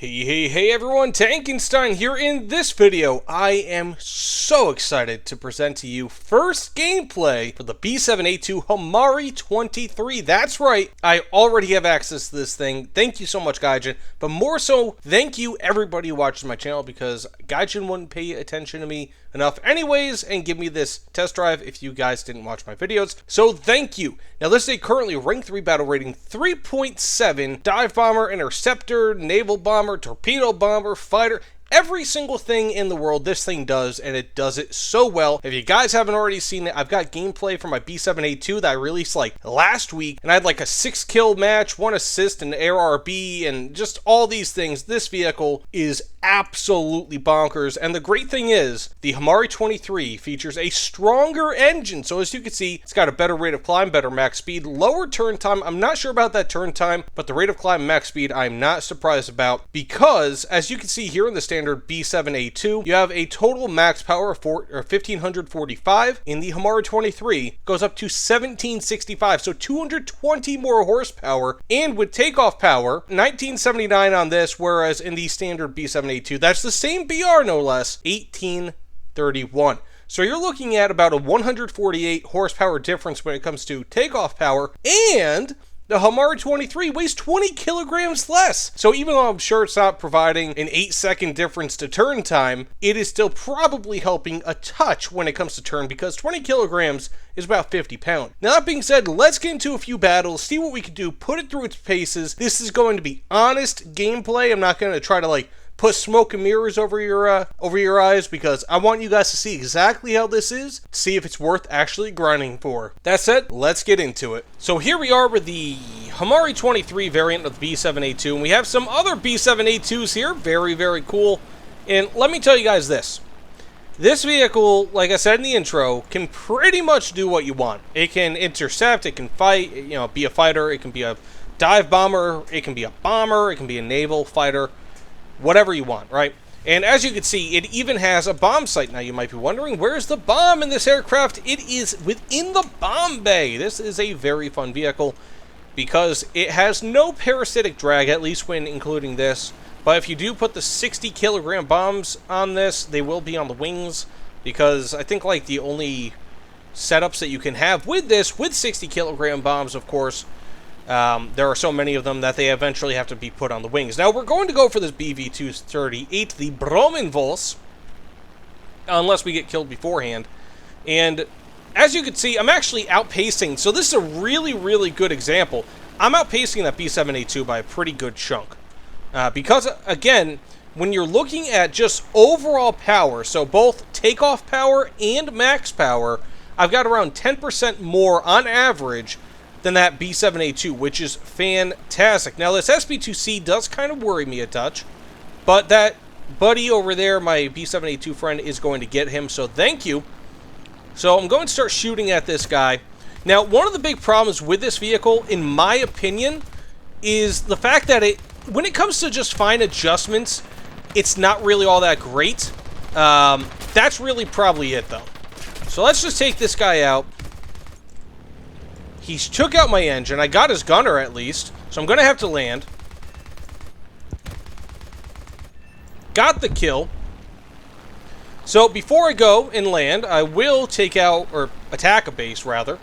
Hey everyone, Tankenstein here. In this video, I am so excited to present to you first gameplay for the B7A2 Homare 23. That's right, I already have access to this thing. Thank you so much, Gaijin. But more so, thank you everybody who watches my channel, because Gaijin wouldn't pay attention to me enough anyways and give me this test drive if you guys didn't watch my videos. So thank you. Now this is a currently rank 3 battle rating 3.7 dive bomber, interceptor, naval bomber, torpedo bomber, fighter. Every single thing in the world this thing does, and it does it so well. If you guys haven't already seen it, I've got gameplay for my B7A2 that I released like last week, and I had like a 6-kill match, 1 assist, an ARB, and just all these things. This vehicle is absolutely bonkers, and the great thing is the Homare 23 features a stronger engine. So as you can see, it's got a better rate of climb, better max speed, lower turn time. I'm not sure about that turn time, but the rate of climb and max speed I'm not surprised about, because as you can see here in the standard B7A2, you have a total max power of 1545. In the Homare 23 goes up to 1765, so 220 more horsepower, and with takeoff power 1979 on this, whereas in the standard B7A2, that's the same BR no less, 1831. So you're looking at about a 148 horsepower difference when it comes to takeoff power, and the Homare 23 weighs 20 kilograms less. So even though I'm sure it's not providing an 8-second difference to turn time, it is still probably helping a touch when it comes to turn, because 20 kilograms is about 50 pounds. Now that being said, let's get into a few battles, see what we can do, put it through its paces. This is going to be honest gameplay. I'm not going to try to like put smoke and mirrors over your eyes, because I want you guys to see exactly how this is, see if it's worth actually grinding for. That said, let's get into it. So here we are with the Homare 23 variant of the B7A2, and we have some other B7A2s here. Very, very cool. And let me tell you guys this. This vehicle, like I said in the intro, can pretty much do what you want. It can intercept, it can fight, be a fighter, it can be a dive bomber, it can be a bomber, it can be a naval fighter, whatever you want, right? And as you can see, it even has a bomb sight. Now you might be wondering, where's the bomb in this aircraft? It is within the bomb bay. This is a very fun vehicle because it has no parasitic drag, at least when including this. But if you do put the 60 kilogram bombs on this, they will be on the wings, because I think like the only setups that you can have with this, with 60 kilogram bombs, of course, there are so many of them that they eventually have to be put on the wings. Now, we're going to go for this BV-238, the Bromenvos, unless we get killed beforehand. And as you can see, I'm actually outpacing. So this is a really, really good example. I'm outpacing that B7A2 by a pretty good chunk. Because, again, when you're looking at just overall power, so both takeoff power and max power, I've got around 10% more on average than that B7A2, which is fantastic. Now, this SB2C does kind of worry me a touch, but that buddy over there, my B7A2 friend, is going to get him, so thank you. So I'm going to start shooting at this guy. Now, one of the big problems with this vehicle, in my opinion, is the fact that when it comes to just fine adjustments, it's not really all that great. That's really probably it, though. So let's just take this guy out. He took out my engine. I got his gunner, at least. So I'm going to have to land. Got the kill. So before I go and land, I will take out, or attack a base, rather.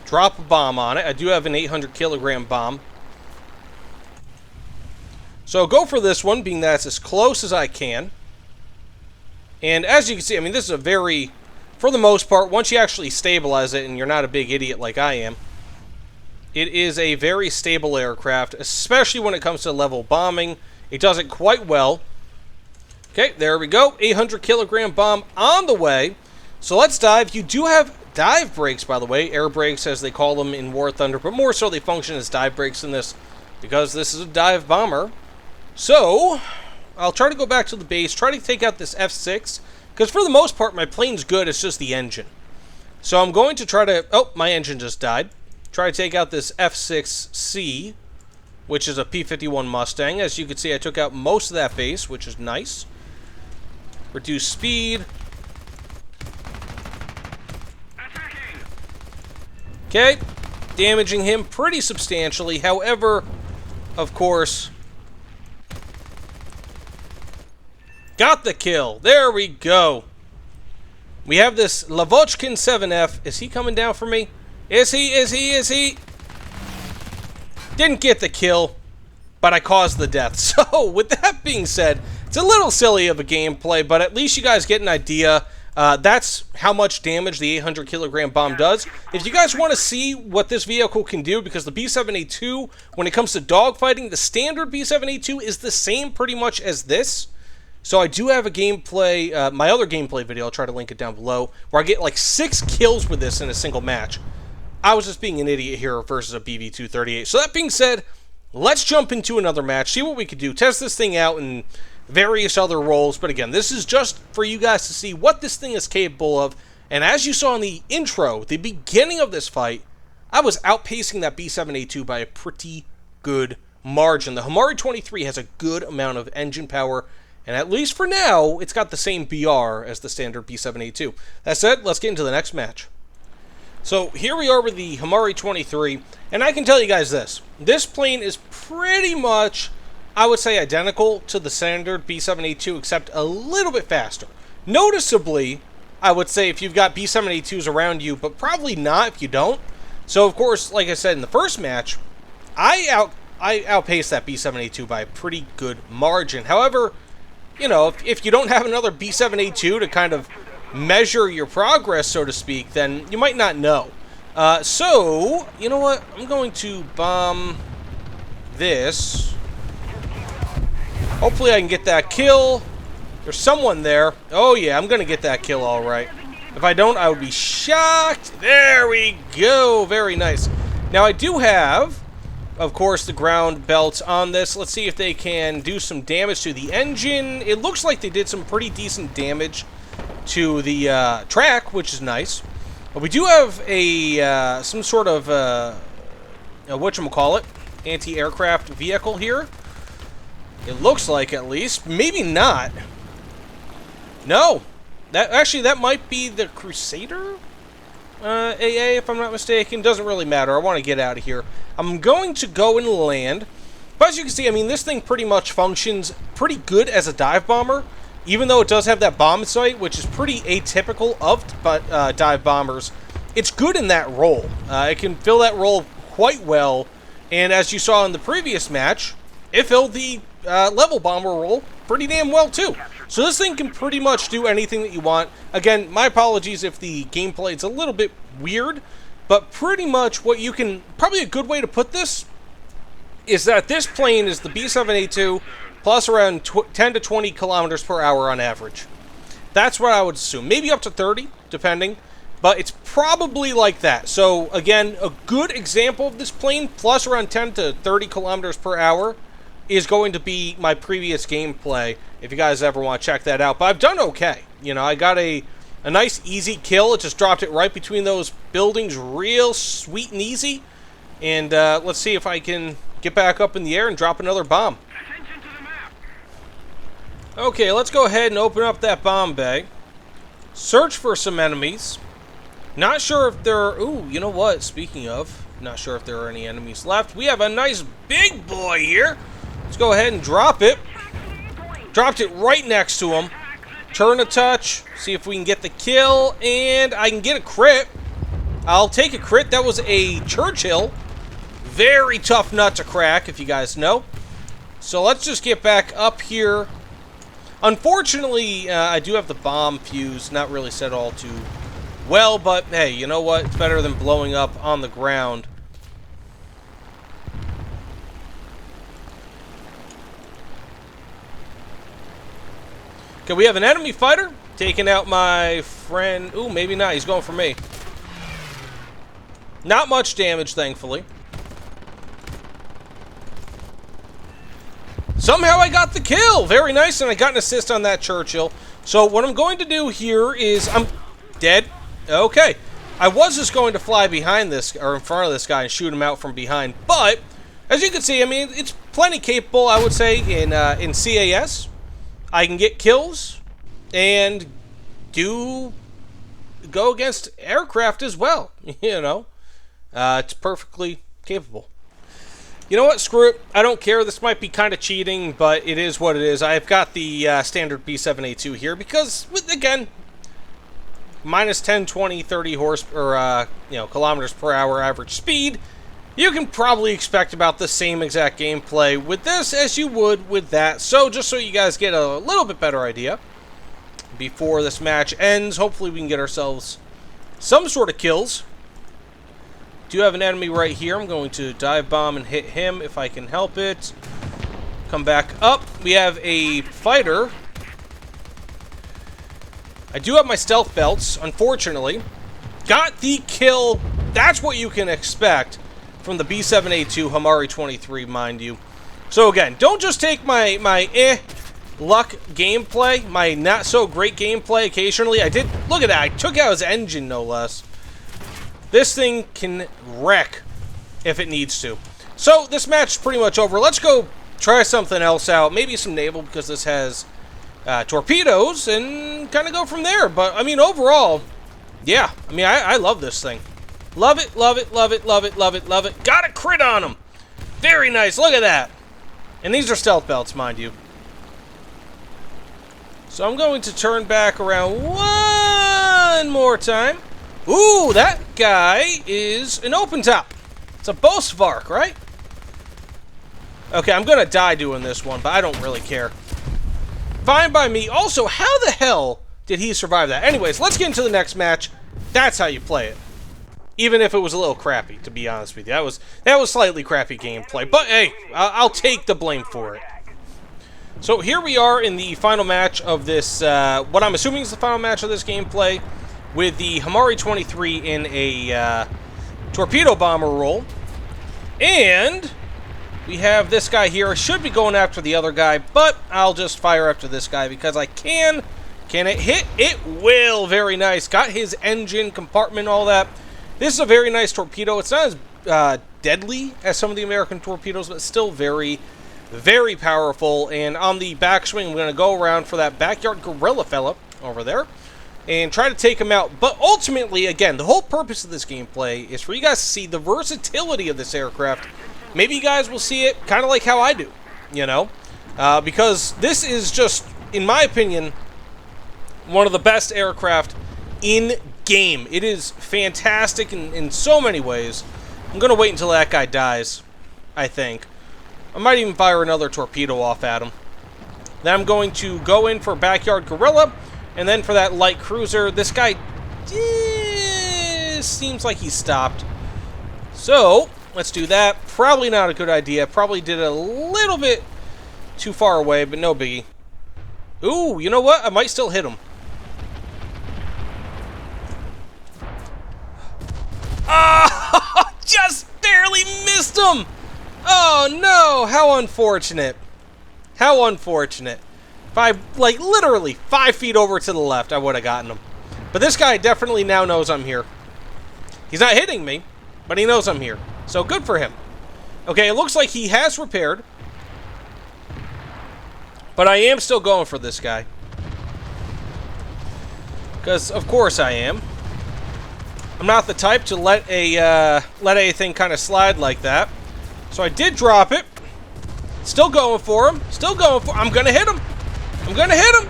Drop a bomb on it. I do have an 800 kilogram bomb. So I'll go for this one, being that it's as close as I can. And as you can see, I mean, this is a very, for the most part, once you actually stabilize it and you're not a big idiot like I am, it is a very stable aircraft, especially when it comes to level bombing. It does it quite well. Okay, there we go. 800 kilogram bomb on the way. So let's dive. You do have dive brakes, by the way. Air brakes, as they call them in Warthunder, but more so they function as dive brakes in this, because this is a dive bomber. So I'll try to go back to the base, try to take out this F6, because for the most part, my plane's good. It's just the engine. So I'm going to try to... Oh, my engine just died. Try to take out this F6C, which is a P-51 Mustang. As you can see, I took out most of that base, which is nice. Reduce speed. Okay. Damaging him pretty substantially. However, of course, got the kill. There we go. We have this Lavochkin 7F. Is he coming down for me? Is he? Didn't get the kill, but I caused the death. So, with that being said, it's a little silly of a gameplay, but at least you guys get an idea. That's how much damage the 800 kilogram bomb does. If you guys want to see what this vehicle can do, because the B7A2, when it comes to dogfighting, the standard B7A2 is the same pretty much as this. So I do have a gameplay, my other gameplay video, I'll try to link it down below, where I get like 6 kills with this in a single match. I was just being an idiot here versus a BV238. So that being said, let's jump into another match, see what we can do, test this thing out in various other roles. But again, this is just for you guys to see what this thing is capable of. And as you saw in the intro, the beginning of this fight, I was outpacing that B7A2 by a pretty good margin. The Homare 23 has a good amount of engine power, and at least for now, it's got the same BR as the standard B7A2. That said, let's get into the next match. So here we are with the Homare 23, and I can tell you guys this. This plane is pretty much, I would say, identical to the standard B7A2, except a little bit faster. Noticeably, I would say, if you've got B7A2s around you, but probably not if you don't. So, of course, like I said in the first match, I outpaced that B7A2 by a pretty good margin. However, you know, if you don't have another B7A2 to kind of measure your progress, so to speak, then you might not know. So, you know what? I'm going to bomb this. Hopefully I can get that kill. There's someone there. Oh yeah, I'm going to get that kill all right. If I don't, I would be shocked. There we go. Very nice. Now I do have, of course, the ground belts on this. Let's see if they can do some damage to the engine. It looks like they did some pretty decent damage to the track, which is nice. But we do have a some sort of whatchamacallit, anti-aircraft vehicle here. It looks like, at least. Maybe not. No. That might be the Crusader AA, if I'm not mistaken. Doesn't really matter. I want to get out of here. I'm going to go and land. But as you can see, I mean, this thing pretty much functions pretty good as a dive bomber, even though it does have that bomb sight, which is pretty atypical of dive bombers. It's good in that role. It can fill that role quite well, and as you saw in the previous match, it filled the level bomber role pretty damn well too. So this thing can pretty much do anything that you want. Again, my apologies if the gameplay is a little bit weird, but pretty much what you can, probably a good way to put this, is that this plane is the B7A2 plus around 10 to 20 kilometers per hour on average. That's what I would assume. Maybe up to 30, depending. But it's probably like that. So, again, a good example of this plane, plus around 10 to 30 kilometers per hour, is going to be my previous gameplay, if you guys ever want to check that out. But I've done okay. You know, I got a nice, easy kill. It just dropped it right between those buildings, real sweet and easy. And let's see if I can get back up in the air and drop another bomb. Okay, let's go ahead and open up that bomb bay. Search for some enemies. Not sure if there are... Ooh, you know what? Speaking of, not sure if there are any enemies left. We have a nice big boy here. Let's go ahead and drop it. Dropped it right next to him. Turn a touch. See if we can get the kill. And I can get a crit. I'll take a crit. That was a Churchill. Very tough nut to crack, if you guys know. So let's just get back up here. Unfortunately, I do have the bomb fuse. Not really set all too well, but hey, you know what? It's better than blowing up on the ground. Okay, we have an enemy fighter taking out my friend. Ooh, maybe not. He's going for me. Not much damage, thankfully. Somehow I got the kill. Very nice, and I got an assist on that Churchill. So what I'm going to do here is... I'm dead. Okay. I was just going to fly behind this, or in front of this guy and shoot him out from behind. But, as you can see, I mean, it's plenty capable, I would say, in CAS. I can get kills and go against aircraft as well, you know. It's perfectly capable. You know what? Screw it. I don't care. This might be kind of cheating, but it is what it is. I've got the standard B7A2 here because, again, minus 10, 20, 30 kilometers per hour average speed. You can probably expect about the same exact gameplay with this as you would with that. So just so you guys get a little bit better idea before this match ends, hopefully we can get ourselves some sort of kills. Do have an enemy right here. I'm going to dive bomb and hit him if I can help it. Come back up. We have a fighter. I do have my stealth belts, unfortunately. Got the kill. That's what you can expect from the B7A2 Homare 23, mind you. So again, don't just take my luck gameplay, my not so great gameplay occasionally. Look at that. I took out his engine, no less. This thing can wreck if it needs to. So, this match is pretty much over. Let's go try something else out. Maybe some naval, because this has torpedoes, and kind of go from there. But, I mean, overall, yeah. I mean, I love this thing. Love it, love it, love it, love it, love it, love it. Got a crit on him. Very nice. Look at that. And these are stealth belts, mind you. So, I'm going to turn back around one more time. Ooh, that guy is an open top. It's a Bosvark, right? Okay, I'm gonna die doing this one, but I don't really care. Fine by me. Also, how the hell did he survive that? Anyways, let's get into the next match. That's how you play it. Even if it was a little crappy, to be honest with you. That was slightly crappy gameplay. But hey, I'll take the blame for it. So here we are in the final match of this, what I'm assuming is the final match of this gameplay, with the Homare 23 in a torpedo bomber role. And we have this guy here. I should be going after the other guy, but I'll just fire after this guy because I can. Can it hit? It will. Very nice. Got his engine, compartment, all that. This is a very nice torpedo. It's not as deadly as some of the American torpedoes, but still very, very powerful. And on the backswing, I'm going to go around for that backyard gorilla fella over there and try to take him out. But ultimately, again, the whole purpose of this gameplay is for you guys to see the versatility of this aircraft. Maybe you guys will see it kind of like how I do, you know? Because this is just, in my opinion, one of the best aircraft in game. It is fantastic in so many ways. I'm going to wait until that guy dies, I think. I might even fire another torpedo off at him. Then I'm going to go in for backyard gorilla. And then for that light cruiser, this guy seems like he stopped. So, let's do that. Probably not a good idea. Probably did it a little bit too far away, but no biggie. Ooh, you know what? I might still hit him. Ah! Just barely missed him! Oh no! How unfortunate. How unfortunate. If I, like, literally 5 feet over to the left, I would have gotten him. But this guy definitely now knows I'm here. He's not hitting me, but he knows I'm here. So good for him. Okay, it looks like he has repaired. But I am still going for this guy. Because, of course I am. I'm not the type to let anything kind of slide like that. So I did drop it. Still going for him. Still going for him. I'm going to hit him. I'm going to hit him.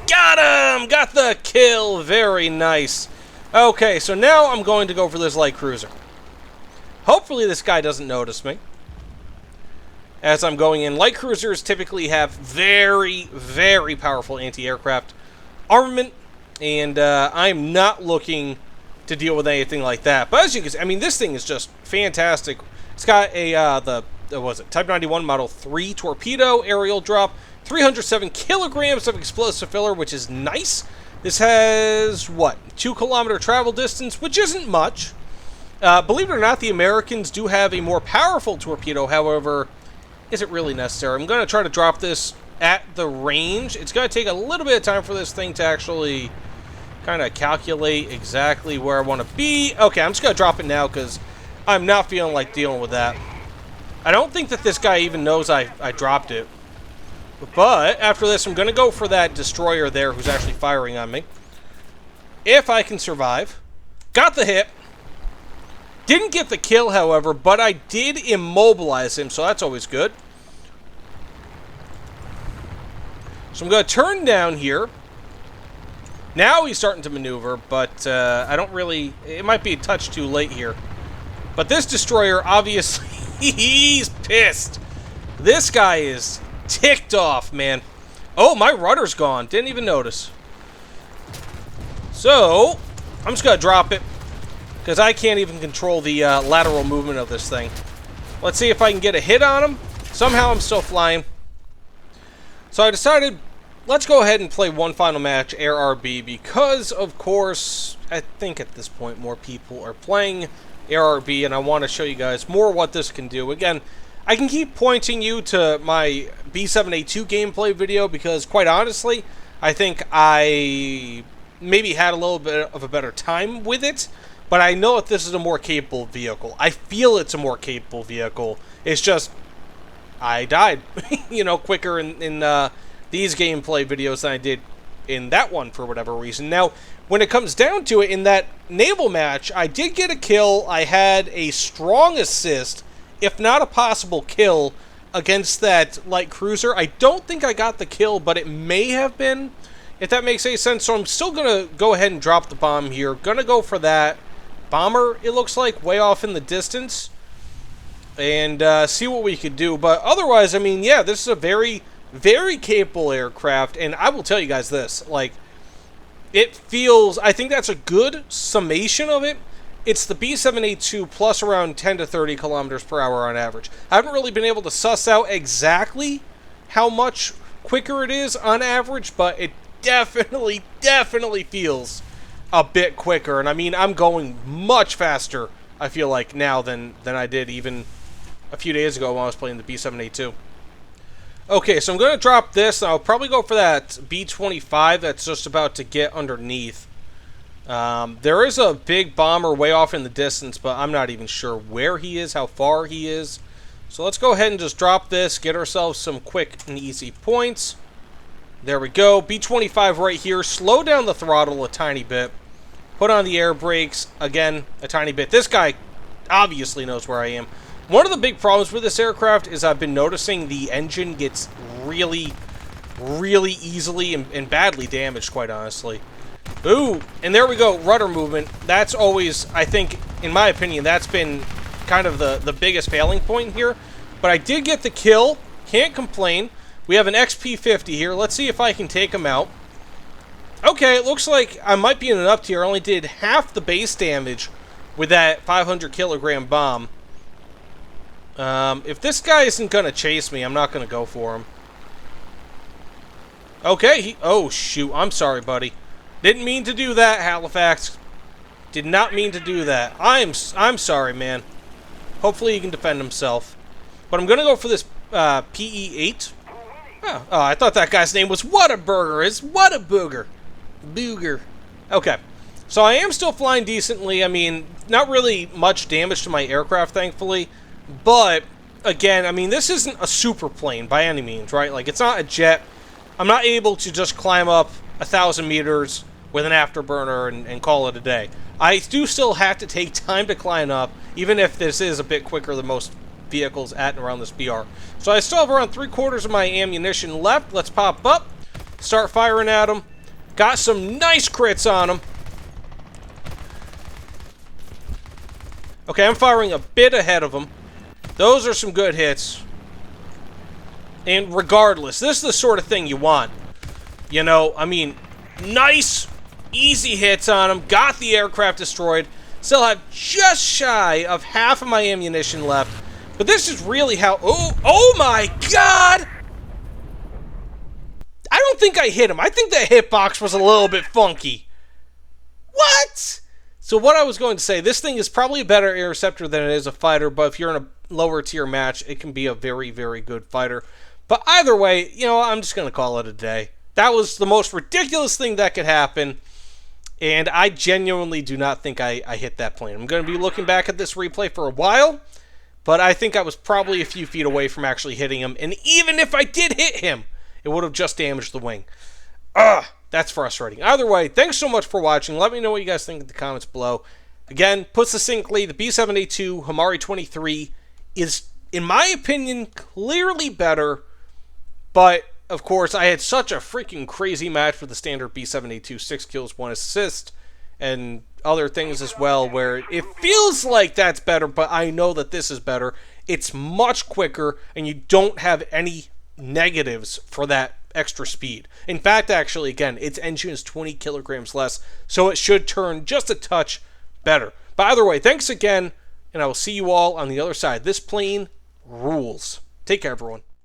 Got him. Got the kill. Very nice. Okay, so now I'm going to go for this light cruiser. Hopefully this guy doesn't notice me as I'm going in. Light cruisers typically have very, very powerful anti-aircraft armament, and I'm not looking to deal with anything like that. But as you can see, I mean, this thing is just fantastic. It's got a, Type 91 Model 3 torpedo aerial drop, 307 kilograms of explosive filler, which is nice. This has, what, 2 kilometer travel distance, which isn't much. Believe it or not, the Americans do have a more powerful torpedo. However, is it really necessary? I'm going to try to drop this at the range. It's going to take a little bit of time for this thing to actually kind of calculate exactly where I want to be. Okay, I'm just going to drop it now because I'm not feeling like dealing with that. I don't think that this guy even knows I dropped it. But after this, I'm going to go for that destroyer there who's actually firing on me. If I can survive. Got the hit. Didn't get the kill, however, but I did immobilize him, so that's always good. So I'm going to turn down here. Now he's starting to maneuver, but I don't really... It might be a touch too late here. But this destroyer, obviously, he's pissed. This guy is ticked off, man. Oh, my rudder's gone. Didn't even notice. So, I'm just going to drop it, because I can't even control the lateral movement of this thing. Let's see if I can get a hit on him. Somehow I'm still flying. So I decided, let's go ahead and play one final match, Air RB, because, of course, I think at this point more people are playing Air RB, and I want to show you guys more what this can do. Again, I can keep pointing you to my B7A2 gameplay video, because, quite honestly, I think I maybe had a little bit of a better time with it, but I know that this is a more capable vehicle. I feel it's a more capable vehicle. It's just, I died, you know, quicker in these gameplay videos than I did in that one for whatever reason. Now, when it comes down to it, in that naval match, I did get a kill. I had a strong assist, if not a possible kill, against that light cruiser. I don't think I got the kill, but it may have been, if that makes any sense. So I'm still going to go ahead and drop the bomb here. Going to go for that bomber, it looks like, way off in the distance, and see what we could do. But otherwise, I mean, yeah, this is a very, very capable aircraft, and I will tell you guys this, like, it feels, I think that's a good summation of it. It's the B7A2 plus around 10 to 30 kilometers per hour on average. I haven't really been able to suss out exactly how much quicker it is on average, but it definitely feels a bit quicker. And I mean, I'm going much faster, I feel like, now than I did even a few days ago when I was playing the B7A2. Okay, so I'm going to drop this, and I'll probably go for that B-25 that's just about to get underneath. There is a big bomber way off in the distance, but I'm not even sure where he is, how far he is. So let's go ahead and just drop this, get ourselves some quick and easy points. There we go. B-25 right here. Slow down the throttle a tiny bit. Put on the air brakes, again, a tiny bit. This guy obviously knows where I am. One of the big problems with this aircraft is I've been noticing the engine gets really easily and badly damaged, quite honestly. Ooh, and there we go, rudder movement. That's always, I think, in my opinion, that's been kind of the biggest failing point here. But I did get the kill, can't complain. We have an XP-50 here. Let's see if I can take him out. Okay, it looks like I might be in an up tier. I only did half the base damage with that 500 kilogram bomb. If this guy isn't going to chase me, I'm not going to go for him. Okay, oh shoot, I'm sorry, buddy. Didn't mean to do that, Halifax. Did not mean to do that. I'm sorry, man. Hopefully he can defend himself. But I'm going to go for this PE-8. Oh, I thought that guy's name was Whataburger. It's Whatabooger. Booger. Okay. So I am still flying decently. I mean, not really much damage to my aircraft, thankfully. But, again, I mean, this isn't a super plane by any means, right? Like, it's not a jet. I'm not able to just climb up 1,000 meters with an afterburner and call it a day. I do still have to take time to climb up, even if this is a bit quicker than most vehicles at and around this BR. So I still have around 3/4 of my ammunition left. Let's pop up, start firing at them. Got some nice crits on them. Okay, I'm firing a bit ahead of them. Those are some good hits. And regardless, this is the sort of thing you want. You know, I mean, nice, easy hits on them. Got the aircraft destroyed. Still have just shy of half of my ammunition left. But this is really how... Oh my God! I don't think I hit him. I think that hitbox was a little bit funky. What? So what I was going to say, this thing is probably a better interceptor than it is a fighter, but if you're in a lower tier match, it can be a very, very good fighter. But either way, you know, I'm just going to call it a day. That was the most ridiculous thing that could happen, and I genuinely do not think I hit that plane. I'm going to be looking back at this replay for a while, but I think I was probably a few feet away from actually hitting him, and even if I did hit him, it would have just damaged the wing. Ugh, that's frustrating. Either way, thanks so much for watching. Let me know what you guys think in the comments below. Again, put succinctly, the B7A2 Homare 23 is, in my opinion, clearly better, but of course, I had such a freaking crazy match for the standard B7A2, 6 kills, 1 assist, and other things as well, where it feels like that's better, but I know that this is better. It's much quicker, and you don't have any negatives for that extra speed. In fact, actually, again, its engine is 20 kilograms less, so it should turn just a touch better. But either way, thanks again, and I will see you all on the other side. This plane rules. Take care, everyone.